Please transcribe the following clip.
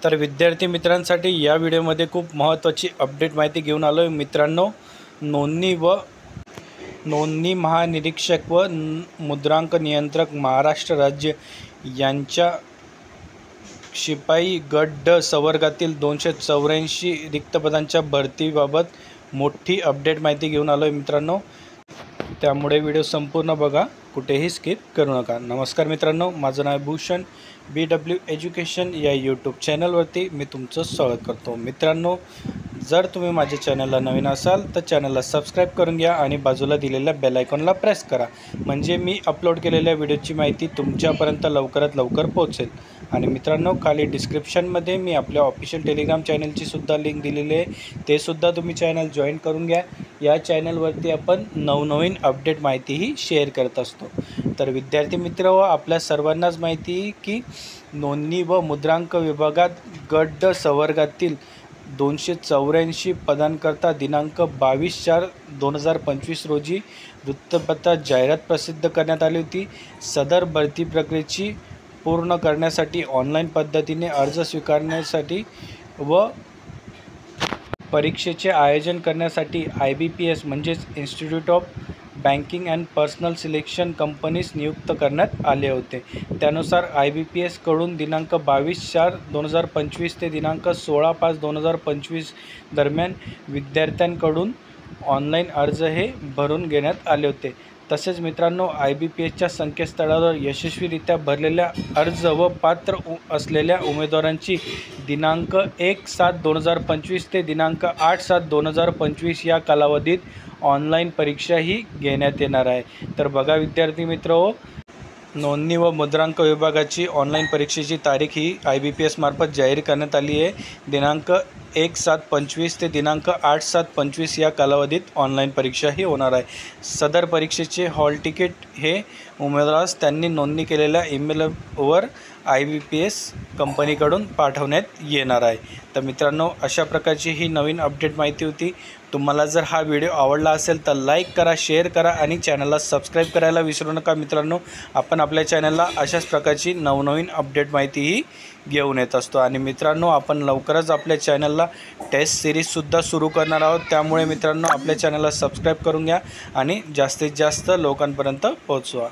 तर विद्यार्थी मित्रांसाठी या व्हिडिओमध्ये खूप महत्त्वाची अपडेट माहिती घेऊन आलो आहे मित्रांनो। नोंदणी महानिरीक्षक व मुद्रांक नियंत्रक महाराष्ट्र राज्य यांच्या शिपाई गट ड संवर्गातील 284 रिक्त पदांच्या भरतीबाबत मोठी अपडेट माहिती घेऊन आलो आहे मित्रांनो, त्यामुळे व्हिडिओ संपूर्ण बघा, कुठेही स्किप करू नका। नमस्कार मित्रांनो, माझं नाव भूषण BW एज्युकेशन या यूट्यूब चॅनलवरती मी तुमचं स्वागत करतो। मित्रांनो, जर तुम्ही माझ्या चॅनलला नवीन असाल तर चॅनलला सबस्क्राईब करून घ्या आणि बाजूला दिलेल्या बेल आयकॉनला प्रेस करा, म्हणजे मी अपलोड केलेल्या व्हिडिओची माहिती तुमच्यापर्यंत लवकरात लवकर पोहोचेल। आणि मित्रांनो, खाली डिस्क्रिप्शनमध्ये मी आपल्या ऑफिशियल टेलिग्राम चॅनलची सुद्धा लिंक दिलेली आहे, ते सुद्धा तुम्ही चॅनल जॉईन करून घ्या। या चॅनलवरती आपण नवनवीन अपडेट माहितीही शेअर करत असतो। तर विद्यार्थी मित्र व आपल्या सर्वांनाच माहिती आहे की नोंदणी व मुद्रांक विभागात गट ड संवर्गातील 284 पदांकरता दिनांक 22/4/2025 रोजी वृत्तपत्रात जाहिरात प्रसिद्ध करण्यात आली होती। सदर भरती प्रक्रियेची पूर्ण करण्यासाठी ऑनलाईन पद्धतीने अर्ज स्वीकारण्यासाठी व परीक्षेचे आयोजन करण्यासाठी IBPS म्हणजेच institute of banking and personnel selection कंपनीस नियुक्त करण्यात आले होते। त्यानुसार IBPS कडून दिनांक 22/4/2025 ते दिनांक 16/5/2025 दरम्यान विद्यार्थ्यांकडून ऑनलाईन अर्ज हे भरून घेण्यात आले होते। तसेच मित्रांनो, IBPSच्या संकेतस्थळावर यशस्वीरित्या भरलेल्या अर्ज व पात्र असलेल्या उमेदवारांची दिनांक 1/7/2025 ते दिनांक 8/7/2025 या कालावधीत ऑनलाईन परीक्षा ही घेण्यात येणार आहे। तर बघा विद्यार्थी मित्रहो, नोंदणी व मुद्रांक विभागाची ऑनलाईन परीक्षेची तारीख ही IBPS मार्फत जाहीर करण्यात आली आहे। दिनांक 1/7/25 ते दिनांक 8/7/25 या कालावधीत ऑनलाईन परीक्षा ही होणार आहे। सदर परीक्षेचे हॉल तिकीट हे उमेदवारास त्यांनी नोंदणी केलेल्या ईमेलवर IBPS कंपनीकडून पाठवण्यात येणार आहे। तर मित्रांनो, अशा प्रकारची ही नवीन अपडेट माहिती होती। तुम्हाला जर हा व्हिडिओ आवडला असेल तर लाईक करा, शेअर करा आणि चॅनलला सबस्क्राईब करायला विसरू नका मित्रांनो। आपण आपल्या चॅनलला अशाच प्रकारची नवनवीन अपडेट माहितीही घेऊन येत असतो। आणि मित्रांनो, आपण लवकरच आपल्या चॅनलला टेस्ट सिरीजसुद्धा सुरू करणार आहोत, त्यामुळे मित्रांनो आपल्या चॅनलला सबस्क्राईब करून घ्या आणि जास्तीत जास्त लोकांपर्यंत पोहोचवा।